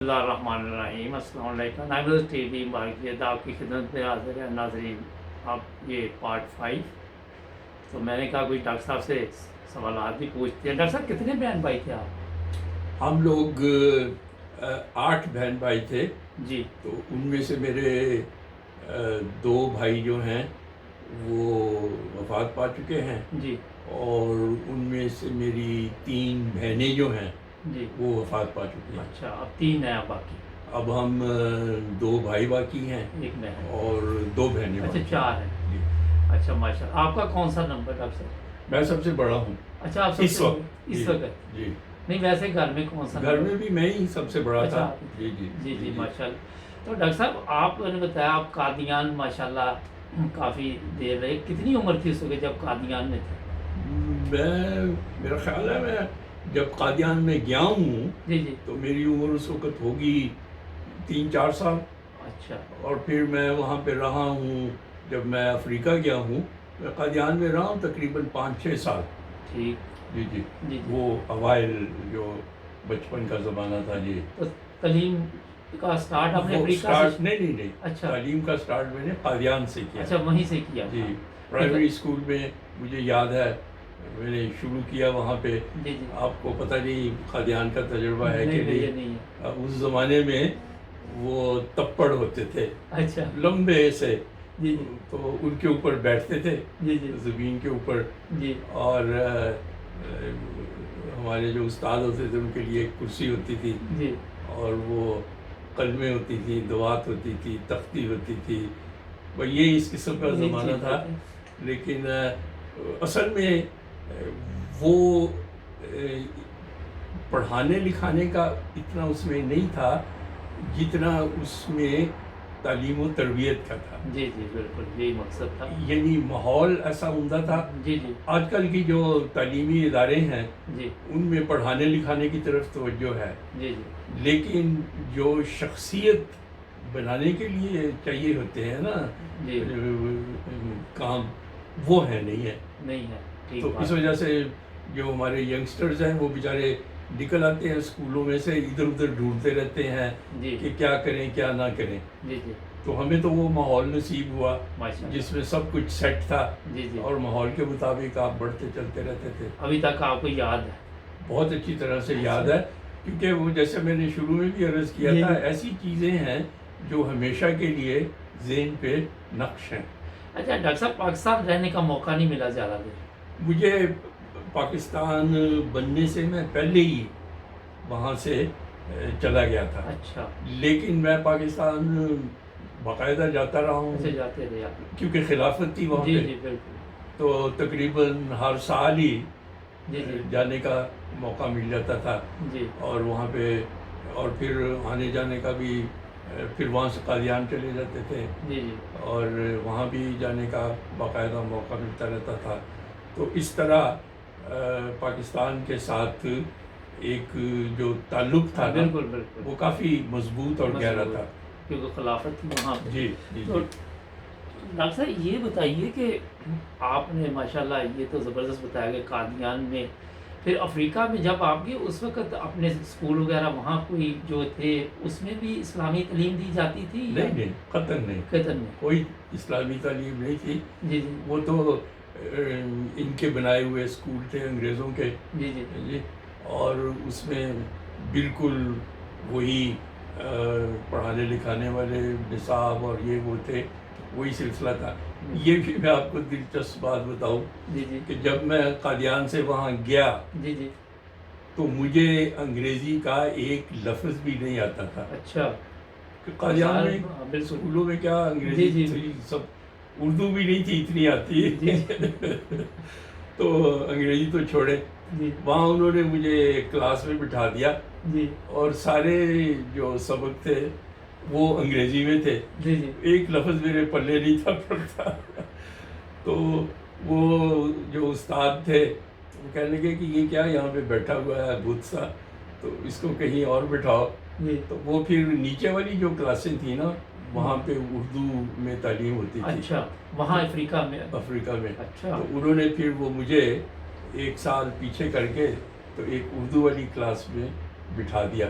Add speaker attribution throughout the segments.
Speaker 1: اللہ الرحمن الرحیم۔ السلام علیکم۔ نائبل ٹی وی مارکیٹ آپ کی خدمت میں حاضر ہے ناظرین۔ اب یہ پارٹ 5، تو میں نے کہا کوئی ڈاکٹر صاحب سے سوالات بھی پوچھتے ہیں۔ ڈاکٹر صاحب کتنے بہن بھائی تھے آپ؟
Speaker 2: ہم لوگ 8 بہن بھائی تھے
Speaker 1: جی۔
Speaker 2: تو ان میں سے میرے 2 بھائی جو ہیں وہ وفات پا چکے ہیں
Speaker 1: جی۔
Speaker 2: اور ان میں سے میری 3 بہنیں جو ہیں
Speaker 1: جی
Speaker 2: وہ وفات پا چکی ہیں۔
Speaker 1: اچھا، اب 3 ہیں باقی؟
Speaker 2: اب ہم 2 بھائی باقی ہیں
Speaker 1: 1 بہن
Speaker 2: اور 2 بہنیں
Speaker 1: اچھا،
Speaker 2: باقی
Speaker 1: 4 ہیں۔
Speaker 2: جی۔
Speaker 1: اچھا ماشاء اللہ۔ آپ کا کون سا نمبر ڈاکٹر صاحب؟
Speaker 2: میں سب سے بڑا ہوں
Speaker 1: اچھا، آپ
Speaker 2: اس وقت۔
Speaker 1: اس وقت؟
Speaker 2: جی،
Speaker 1: نہیں ویسے گھر میں کون سا؟
Speaker 2: گھر میں بھی میں ہی سب سے بڑا تھا۔
Speaker 1: جی جی ماشاء اللہ۔ تو ڈاکٹر صاحب آپ نے بتایا آپ قادیان ماشاء اللہ کافی دیر رہے، کتنی عمر تھی اس وقت جب قادیان میں تھے؟
Speaker 2: میرا خیال ہے میں جب قادیان میں گیا ہوں
Speaker 1: جی جی
Speaker 2: تو میری عمر اس وقت ہوگی 3-4 سال۔
Speaker 1: اچھا۔
Speaker 2: اور پھر میں وہاں پہ رہا ہوں، جب میں افریقہ گیا ہوں میں قادیان میں رہا ہوں تقریباً 5-6 سال۔
Speaker 1: ٹھیک۔
Speaker 2: جی جی
Speaker 1: جی
Speaker 2: وہ اوائل جو بچپن کا زمانہ تھا۔ جی،
Speaker 1: تو تعلیم کا سٹارٹ آپ نے افریقہ سے؟
Speaker 2: نہیں
Speaker 1: اچھا،
Speaker 2: تعلیم کا سٹارٹ میں نے قادیان سے کیا۔
Speaker 1: اچھا وہیں سے کیا؟
Speaker 2: جی، پرائمری اسکول میں مجھے یاد ہے میں نے شروع کیا وہاں پہ۔
Speaker 1: جی جی۔
Speaker 2: آپ کو پتہ نہیں قادیان کا تجربہ ہے کہ
Speaker 1: نہیں؟
Speaker 2: اس زمانے میں وہ تپڑ ہوتے تھے،
Speaker 1: اچھا،
Speaker 2: لمبے سے،
Speaker 1: جی جی
Speaker 2: تو ان کے اوپر بیٹھتے تھے
Speaker 1: جی جی
Speaker 2: زمین کے اوپر،
Speaker 1: جی
Speaker 2: اور ہمارے جو استاد ہوتے تھے ان کے لیے ایک کرسی ہوتی تھی
Speaker 1: جی
Speaker 2: اور وہ قلمیں ہوتی تھی، دعات ہوتی تھی، تختی ہوتی تھی۔ یہ اس قسم کا زمانہ تھا۔ لیکن اصل میں وہ پڑھانے لکھانے کا اتنا اس میں نہیں تھا جتنا اس میں تعلیم و تربیت کا تھا۔
Speaker 1: جی جی بالکل یہی مقصد تھا،
Speaker 2: یعنی ماحول ایسا عمدہ تھا۔
Speaker 1: جی جی
Speaker 2: آج کل کی جو تعلیمی ادارے ہیں
Speaker 1: جی
Speaker 2: ان میں پڑھانے لکھانے کی طرف توجہ ہے،
Speaker 1: جی جی
Speaker 2: لیکن جو شخصیت بنانے کے لیے چاہیے ہوتے ہیں نا
Speaker 1: جی
Speaker 2: کام، وہ ہے نہیں ہے۔
Speaker 1: نہیں ہے۔ ٹھیک
Speaker 2: تو اس وجہ سے جو ہمارے ینگسٹرز ہیں وہ بیچارے نکل آتے ہیں اسکولوں میں سے، ادھر ادھر ڈھونڈتے رہتے ہیں
Speaker 1: جی
Speaker 2: کہ کیا کریں کیا نہ کریں۔
Speaker 1: جی جی
Speaker 2: تو ہمیں تو وہ ماحول نصیب ہوا
Speaker 1: ماشاء اللہ۔
Speaker 2: جس میں سب کچھ سیٹ تھا،
Speaker 1: جی جی
Speaker 2: اور ماحول کے مطابق آپ بڑھتے چلتے رہتے تھے۔
Speaker 1: ابھی تک آپ کو یاد ہے؟
Speaker 2: بہت اچھی طرح سے یاد ہے، کیونکہ وہ جیسے میں نے شروع میں بھی عرض کیا تھا، ایسی چیزیں ہیں جو ہمیشہ کے لیے ذہن پہ نقش ہیں۔
Speaker 1: اچھا ڈاکٹر صاحب، پاکستان رہنے کا موقع نہیں ملا زیادہ دیر؟
Speaker 2: مجھے پاکستان بننے سے میں پہلے ہی وہاں سے چلا گیا تھا۔
Speaker 1: اچھا،
Speaker 2: لیکن میں پاکستان باقاعدہ جاتا رہا ہوں
Speaker 1: ایسے جاتے رہے آپ؟
Speaker 2: کیونکہ خلافت تھی وہاں
Speaker 1: جی
Speaker 2: پہ،
Speaker 1: جی بالکل۔
Speaker 2: تو تقریباً ہر سال ہی
Speaker 1: جی جی
Speaker 2: جانے کا موقع مل جاتا تھا،
Speaker 1: جی
Speaker 2: اور وہاں پہ اور پھر آنے جانے کا بھی، پھر وہاں سے قادیان چلے جاتے تھے
Speaker 1: جی جی
Speaker 2: اور وہاں بھی جانے کا باقاعدہ موقع ملتا رہتا تھا۔ تو اس طرح پاکستان کے ساتھ ایک جو تعلق تھا نا،
Speaker 1: بالکل بالکل،
Speaker 2: وہ کافی مضبوط اور گہرا تھا۔
Speaker 1: کیونکہ خلافت تھی وہاں پہ۔
Speaker 2: جی جی
Speaker 1: تو
Speaker 2: جی۔
Speaker 1: ڈاکٹر صاحب یہ بتائیے کہ آپ نے ماشاءاللہ یہ تو زبردست بتایا کہ قادیان میں، پھر افریقہ میں جب آپ گئے اس وقت اپنے اسکول وغیرہ وہاں کوئی جو تھے اس میں بھی اسلامی تعلیم دی جاتی تھی؟
Speaker 2: نہیں قطر نہیں،
Speaker 1: قطر میں
Speaker 2: کوئی اسلامی تعلیم نہیں تھی۔
Speaker 1: جی جی
Speaker 2: وہ تو ان کے بنائے ہوئے اسکول تھے انگریزوں کے،
Speaker 1: جی جی
Speaker 2: جی، اور اس میں بالکل وہی پڑھانے لکھانے والے نصاب اور یہ وہ تھے، وہی سلسلہ تھا۔ یہ بھی میں آپ کو دلچسپ بات بتاؤں
Speaker 1: جی جی
Speaker 2: کہ جب میں قادیان سے وہاں گیا
Speaker 1: جی جی
Speaker 2: تو مجھے انگریزی کا ایک لفظ بھی نہیں آتا تھا۔
Speaker 1: اچھا،
Speaker 2: کہ قادیان میں
Speaker 1: بالکل
Speaker 2: اسکولوں میں کیا انگریزی
Speaker 1: جی جی
Speaker 2: تھی، سب اردو بھی نہیں تھی اتنی آتی
Speaker 1: جی
Speaker 2: تو انگریزی تو چھوڑے،
Speaker 1: جی
Speaker 2: وہاں انہوں نے مجھے کلاس میں بٹھا دیا
Speaker 1: جی
Speaker 2: اور سارے جو سبق تھے وہ انگریزی میں تھے،
Speaker 1: جی جی
Speaker 2: ایک لفظ میرے پلے نہیں تھا پڑتا۔ تو وہ جو استاد تھے وہ کہنے لگے کہ یہ کیا یہاں پہ بیٹھا ہوا ہے بت سا، تو اس کو کہیں اور بٹھاؤ۔
Speaker 1: جی
Speaker 2: تو وہ پھر نیچے والی جو کلاسیں تھیں نا وہاں پہ اردو میں تعلیم ہوتی تھی۔
Speaker 1: اچھا، وہاں افریقہ میں؟
Speaker 2: افریقہ میں۔
Speaker 1: اچھا
Speaker 2: تو انہوں نے پھر وہ مجھے 1 سال پیچھے کر کے تو ایک اردو والی کلاس میں بٹھا دیا۔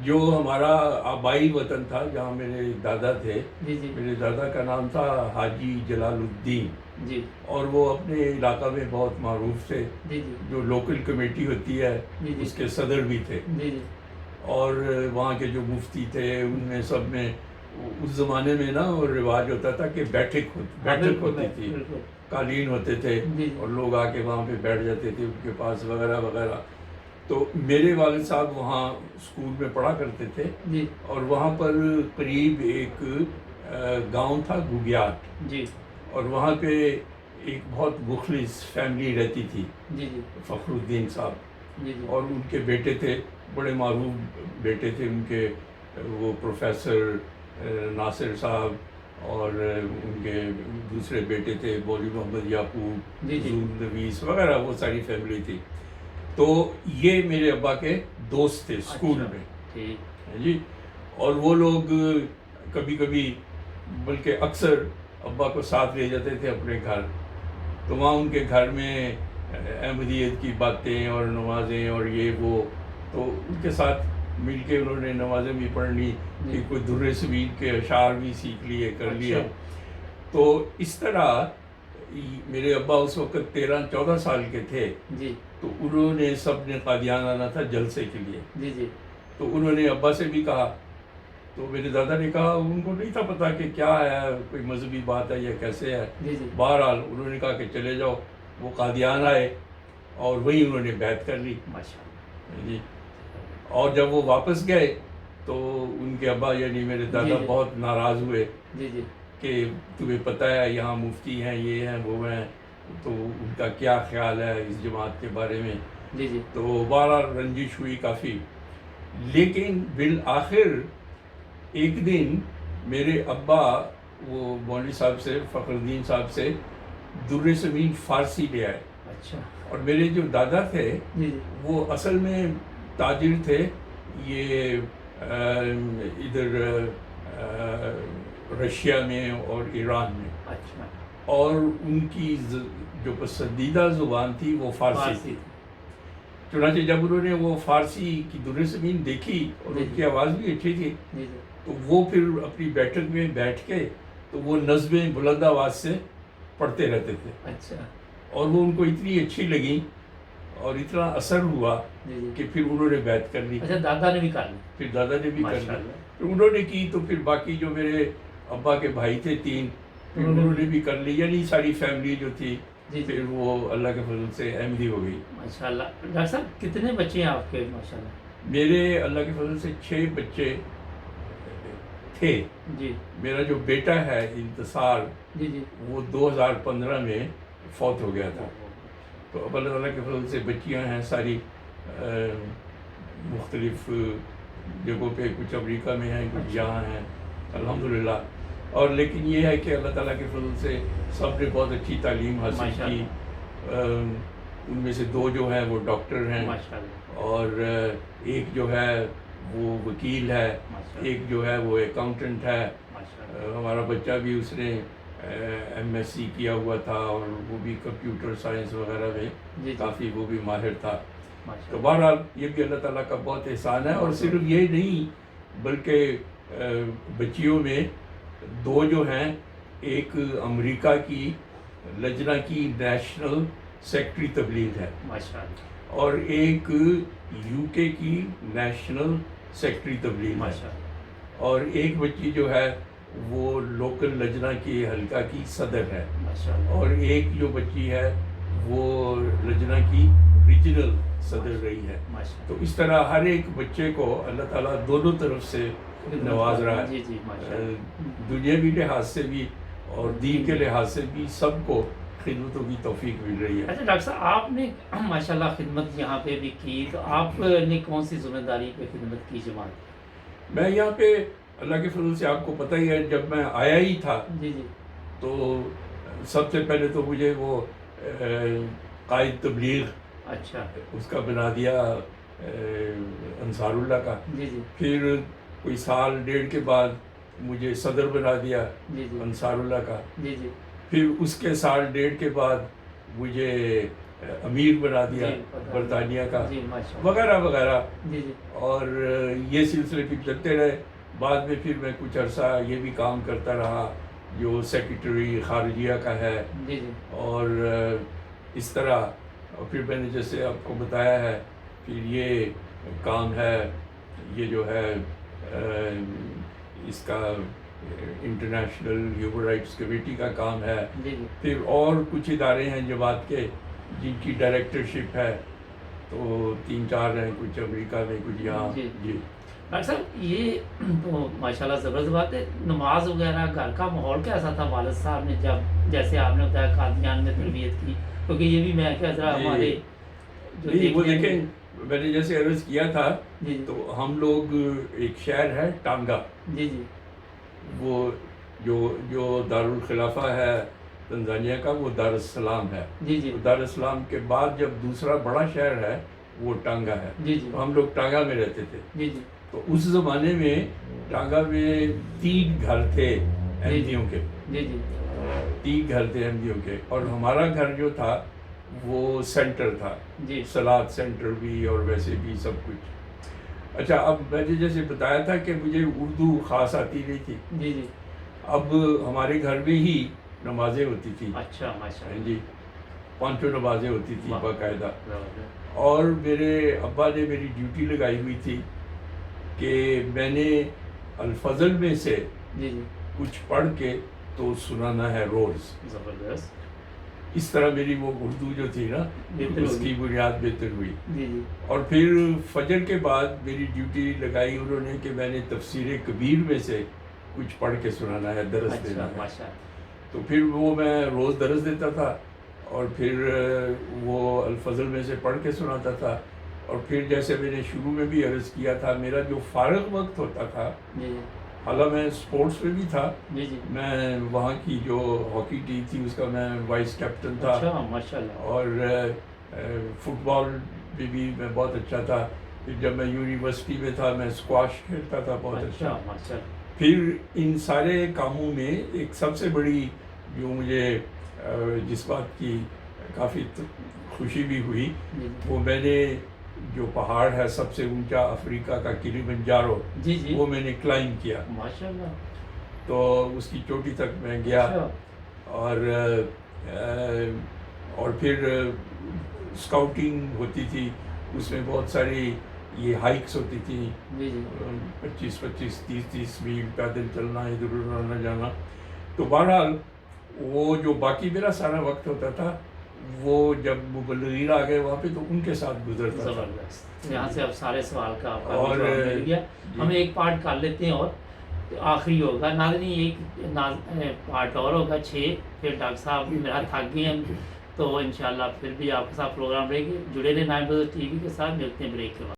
Speaker 2: جو ہمارا آبائی وطن تھا جہاں میرے دادا تھے،
Speaker 1: جی جی
Speaker 2: میرے دادا کا نام تھا حاجی جلال الدین،
Speaker 1: جی
Speaker 2: اور وہ اپنے علاقہ میں بہت معروف تھے.
Speaker 1: جی جی
Speaker 2: جو لوکل کمیٹی ہوتی ہے
Speaker 1: جی جی
Speaker 2: اس کے صدر بھی تھے،
Speaker 1: جی جی
Speaker 2: اور وہاں کے جو مفتی تھے ان میں سب میں اس زمانے میں نا وہ رواج ہوتا تھا کہ
Speaker 1: ہاں
Speaker 2: بیٹھک
Speaker 1: بالکل
Speaker 2: ہوتی تھی،
Speaker 1: بالکل
Speaker 2: قالین ہوتے تھے
Speaker 1: جی
Speaker 2: اور
Speaker 1: جی
Speaker 2: لوگ آ کے وہاں پہ بیٹھ جاتے تھے ان کے پاس وغیرہ وغیرہ. تو میرے والد صاحب وہاں اسکول میں پڑھا کرتے تھے،
Speaker 1: جی
Speaker 2: اور وہاں پر قریب ایک گاؤں تھا گوگیات،
Speaker 1: جی
Speaker 2: اور وہاں پہ ایک بہت مخلص فیملی رہتی تھی،
Speaker 1: جی جی
Speaker 2: فخر الدین صاحب،
Speaker 1: جی جی
Speaker 2: اور ان کے بیٹے تھے، بڑے معروف بیٹے تھے ان کے، وہ پروفیسر ناصر صاحب، اور ان کے دوسرے بیٹے تھے بولی محمد یعقوب،
Speaker 1: جی جی
Speaker 2: زول نویس وغیرہ، وہ ساری فیملی تھی. تو یہ میرے ابا کے دوست تھے اسکول
Speaker 1: اچھا
Speaker 2: میں.
Speaker 1: ٹھیک
Speaker 2: جی. اور وہ لوگ کبھی کبھی بلکہ اکثر ابا کو ساتھ لے جاتے تھے اپنے گھر، تو وہاں ان کے گھر میں احمدیت کی باتیں اور نمازیں اور یہ وہ، تو ان کے ساتھ مل کے انہوں نے نمازیں بھی پڑھ لی،
Speaker 1: جی
Speaker 2: کہ کوئی در سوید کے اشعار بھی سیکھ لیے، کر
Speaker 1: اچھا
Speaker 2: لیے. تو اس طرح میرے ابا اس وقت 13-14 سال کے تھے،
Speaker 1: جی
Speaker 2: تو انہوں نے سب نے قادیان آنا تھا جلسے کے لیے.
Speaker 1: جی جی
Speaker 2: تو انہوں نے ابا سے بھی کہا، تو میرے دادا نے کہا ان کو نہیں تھا پتا کہ کیا ہے، کوئی مذہبی بات ہے یا کیسے ہے.
Speaker 1: جی جی
Speaker 2: بہرحال انہوں نے کہا کہ چلے جاؤ. وہ قادیان آئے اور وہیں انہوں نے بیعت کر لی.
Speaker 1: ماشاء اللہ
Speaker 2: جی. اور جب وہ واپس گئے تو ان کے ابا یعنی میرے
Speaker 1: جی
Speaker 2: دادا
Speaker 1: جی
Speaker 2: بہت ناراض ہوئے
Speaker 1: جی جی
Speaker 2: کہ تمہیں پتہ ہے یہاں مفتی ہیں، یہ ہیں وہ ہیں، تو ان کا کیا خیال ہے اس جماعت کے بارے میں.
Speaker 1: جی جی
Speaker 2: تو بہرحال رنجش ہوئی کافی. لیکن بالآخر ایک دن میرے ابا وہ مولوی صاحب سے، فخر الدین صاحب سے در زمین فارسی لے آئے.
Speaker 1: اچھا
Speaker 2: اور میرے جو دادا تھے
Speaker 1: جی جی
Speaker 2: وہ اصل میں تاجر تھے، یہ ادھر رشیا میں اور ایران میں،
Speaker 1: اچھا
Speaker 2: اور ان کی جو پسندیدہ زبان تھی وہ فارسی تھی. چنانچہ جب انہوں نے وہ فارسی کی در زمین دیکھی اور
Speaker 1: جی
Speaker 2: ان
Speaker 1: جی
Speaker 2: کی آواز بھی اچھی تھی،
Speaker 1: جی جی
Speaker 2: تو وہ پھر اپنی بیٹھک میں بیٹھ کے تو وہ نظمیں بلند آواز سے پڑھتے رہتے تھے.
Speaker 1: اچھا
Speaker 2: اور وہ ان کو اتنی اچھی لگی اور اتنا اثر ہوا
Speaker 1: جی جی
Speaker 2: کہ پھر انہوں نے بیعت کر لی.
Speaker 1: اچھا دادا نے بھی کر لی
Speaker 2: پھر دادا نے بھی کر
Speaker 1: ماشاء
Speaker 2: لی.
Speaker 1: اللہ
Speaker 2: پھر انہوں نے کی تو پھر باقی جو میرے ابا کے بھائی تھے 3، پھر انہوں نے بھی کر لی. یعنی ساری فیملی جو تھی
Speaker 1: جی جی
Speaker 2: پھر وہ اللہ کے فضل سے احمدی ہو گئی.
Speaker 1: ماشاء اللہ. ڈاکٹر صاحب کتنے بچے ہیں آپ کے ماشاء اللہ؟
Speaker 2: میرے اللہ کے فضل سے 6 بچے تھے.
Speaker 1: جی
Speaker 2: میرا جو بیٹا ہے انتصار،
Speaker 1: جی جی
Speaker 2: وہ 2015 میں فوت ہو گیا تھا. تو اب اللہ تعالیٰ کے فضل سے بچیاں ہیں ساری مختلف جگہوں پہ، کچھ امریکہ میں ہیں، کچھ یہاں ہیں الحمدللہ. اور لیکن یہ ہے کہ اللہ تعالیٰ کے فضل سے سب نے بہت اچھی تعلیم حاصل
Speaker 1: ماشاء
Speaker 2: کی. ان میں سے 2 جو ہیں وہ ڈاکٹر ہیں،
Speaker 1: ماشاء اللہ
Speaker 2: اور ایک جو ہے وہ وکیل ہے،
Speaker 1: ماشاء اللہ
Speaker 2: ایک جو ہے وہ اکاؤنٹنٹ ہے.
Speaker 1: ماشاء اللہ
Speaker 2: ہمارا بچہ بھی اس نے ایم ایس سی کیا ہوا تھا، اور وہ بھی کمپیوٹر سائنس وغیرہ میں
Speaker 1: جی جی
Speaker 2: کافی وہ بھی ماہر تھا.
Speaker 1: ماشاء
Speaker 2: تو
Speaker 1: اللہ
Speaker 2: بہرحال یہ بھی اللہ تعالیٰ کا بہت احسان ہے. اور صرف یہ نہیں بلکہ بچیوں میں 2 جو ہیں، ایک امریکہ کی لجنہ کی نیشنل سیکرٹری تبلیغ ہے،
Speaker 1: ماشاء اللہ
Speaker 2: اور ایک یو کے کی نیشنل سیکرٹری تبلیغ ہے،
Speaker 1: ماشاء اللہ
Speaker 2: اور ایک بچی جو ہے وہ لوکل لجنہ کی حلقہ کی صدر ہے،
Speaker 1: ماشاء اللہ
Speaker 2: اور ایک جو بچی ہے وہ لجنہ کی ریجنل صدر رہی ہے.
Speaker 1: ماشاء
Speaker 2: تو اس طرح ہر ایک بچے کو اللہ تعالیٰ دونوں طرف سے
Speaker 1: اللہ
Speaker 2: نواز رہا ہے،
Speaker 1: جی جی ماشاء اللہ
Speaker 2: دنیاوی لحاظ سے بھی اور دین کے لحاظ سے بھی سب کو خدمتوں کی توفیق مل رہی ہے.
Speaker 1: اچھا ڈاکٹر صاحب آپ نے ماشاء اللہ خدمت یہاں پہ بھی کی، تو آپ نے کون سی ذمہ داری پہ خدمت کی جماعت؟
Speaker 2: میں یہاں پہ اللہ کے فضل سے آپ کو پتہ ہی ہے، جب میں آیا ہی تھا
Speaker 1: جی جی
Speaker 2: تو سب سے پہلے تو مجھے وہ قائد تبلیغ
Speaker 1: اچھا
Speaker 2: اس کا بنا دیا انصار اللہ کا.
Speaker 1: جی جی
Speaker 2: پھر کوئی 1.5 سال کے بعد مجھے صدر بنا دیا
Speaker 1: جی جی
Speaker 2: انصار اللہ کا.
Speaker 1: جی جی
Speaker 2: پھر اس کے 1.5 سال کے بعد مجھے امیر بنا دیا
Speaker 1: جی، پتہ
Speaker 2: برطانیہ کا،
Speaker 1: جی ماشاء اللہ،
Speaker 2: وغیرہ وغیرہ.
Speaker 1: جی جی
Speaker 2: اور یہ سلسلے پھر چلتے رہے. بعد میں پھر میں کچھ عرصہ یہ بھی کام کرتا رہا جو سیکریٹری خارجیہ کا ہے.
Speaker 1: جی جی
Speaker 2: اور اس طرح اور پھر میں نے جیسے آپ کو بتایا ہے پھر یہ کام ہے، یہ جو ہے اس کا انٹرنیشنل ہیومن رائٹس کمیٹی کا کام ہے.
Speaker 1: جی جی
Speaker 2: پھر اور کچھ ادارے ہیں جماعت کے جن کی ڈائریکٹرشپ ہے، تو 3-4 ہیں، کچھ امریکہ میں، کچھ یہاں.
Speaker 1: جی.
Speaker 2: جی
Speaker 1: ڈاکٹر صاحب یہ تو ماشاء اللہ زبردست بات ہے. نماز وغیرہ گھر کا ماحول کیسا تھا والد صاحب نے جب جیسے آپ نے بتایا قادیان میں تربیت کی؟ کیونکہ یہ بھی میں کہہ رہا
Speaker 2: جی.
Speaker 1: ہمارے جو
Speaker 2: نہیں وہ
Speaker 1: دیکھنے میں-
Speaker 2: دیکھیں، میں نے جیسے عرض کیا تھا
Speaker 1: جی
Speaker 2: تو ہم لوگ ایک شہر ہے ٹانگا،
Speaker 1: جی جی
Speaker 2: وہ جو دارالخلافہ ہے تنزانیہ کا، وہ دار السلام ہے.
Speaker 1: جی جی
Speaker 2: دار السلام کے بعد جب دوسرا بڑا شہر ہے وہ ٹانگا ہے.
Speaker 1: جی جی
Speaker 2: تو ہم لوگ ٹانگا میں رہتے تھے.
Speaker 1: جی جی
Speaker 2: تو اس زمانے میں ٹانگا میں 3 گھر تھے احمدیوں کے،
Speaker 1: جی جی
Speaker 2: 3 گھر تھے احمدیوں کے. اور ہمارا گھر جو تھا وہ سینٹر تھا،
Speaker 1: جی
Speaker 2: سلاد سینٹر بھی اور ویسے بھی سب کچھ. اچھا، اب میں نے جیسے بتایا تھا کہ مجھے اردو خاص آتی نہیں تھی.
Speaker 1: جی جی
Speaker 2: اب ہمارے گھر میں ہی نمازیں ہوتی تھی.
Speaker 1: اچھا ماشاء اللہ.
Speaker 2: جی، 5 نمازیں ہوتی تھی
Speaker 1: واہ.
Speaker 2: باقاعدہ.
Speaker 1: زبردست.
Speaker 2: اور میرے ابا نے میری ڈیوٹی لگائی ہوئی تھی کہ میں نے الفضل میں سے
Speaker 1: جی جی
Speaker 2: کچھ پڑھ کے تو سنانا ہے روز.
Speaker 1: زبردست.
Speaker 2: اس طرح میری وہ اردو جو تھی نا
Speaker 1: بہتر
Speaker 2: اس
Speaker 1: ہوگی.
Speaker 2: کی بنیاد بہتر ہوئی.
Speaker 1: جی جی
Speaker 2: اور پھر فجر کے بعد میری ڈیوٹی لگائی انہوں نے کہ میں نے تفسیر کبیر میں سے کچھ پڑھ کے سنانا ہے، درس دینا
Speaker 1: اچھا
Speaker 2: ہے.
Speaker 1: ماشاء اللہ.
Speaker 2: تو پھر وہ میں روز درس دیتا تھا اور پھر وہ الفضل میں سے پڑھ کے سناتا تھا. اور پھر جیسے میں نے شروع میں بھی عرض کیا تھا، میرا جو فارغ وقت ہوتا تھا،
Speaker 1: جی جی
Speaker 2: حالانکہ میں اسپورٹس میں بھی تھا،
Speaker 1: جی جی
Speaker 2: میں وہاں کی جو ہاکی ٹیم تھی اس کا میں وائس کیپٹن تھا.
Speaker 1: اچھا ماشاء اللہ.
Speaker 2: اور فٹ بال میں بھی میں بہت اچھا تھا. پھر جب میں یونیورسٹی میں تھا میں اسکواش کھیلتا تھا بہت
Speaker 1: اچھا
Speaker 2: اچھا.
Speaker 1: ماشاء اللہ.
Speaker 2: پھر ان سارے کاموں میں ایک سب سے بڑی جو مجھے جس بات کی کافی خوشی بھی ہوئی،
Speaker 1: جی جی
Speaker 2: وہ میں نے جو پہاڑ ہے سب سے اونچا افریقہ کا کلیمنجارو،
Speaker 1: جی جی
Speaker 2: وہ میں نے کلائم کیا.
Speaker 1: ماشاء اللہ.
Speaker 2: تو اس کی چوٹی تک میں گیا.
Speaker 1: اچھا.
Speaker 2: اور پھر اسکاؤٹنگ ہوتی تھی، اس میں بہت ساری یہ ہائیکس ہوتی تھی،
Speaker 1: جی جی
Speaker 2: 25-25 30 میل پیدل چلنا، ادھر ادھر آنا جانا. تو بہرحال وہ جو باقی میرا سارا وقت ہوتا تھا وہ جب مبلغین آ گئے وہاں پہ تو ان کے ساتھ گزرتا تھا.
Speaker 1: زبردست. یہاں سے اب سارے سوال کا آپ کا
Speaker 2: اور
Speaker 1: جواب مل گیا.
Speaker 2: جی.
Speaker 1: ہم ایک پارٹ کر لیتے ہیں اور آخری ہوگا ناظرین، ایک پارٹ اور ہوگا 6. پھر ڈاکٹر صاحب بھی میرا تھک گئے ہیں، تو انشاءاللہ پھر بھی آپ کے ساتھ پروگرام رہے گی. جڑے رہے 9 بجے ٹی وی کے ساتھ. ملتے ہیں بریک کے بعد.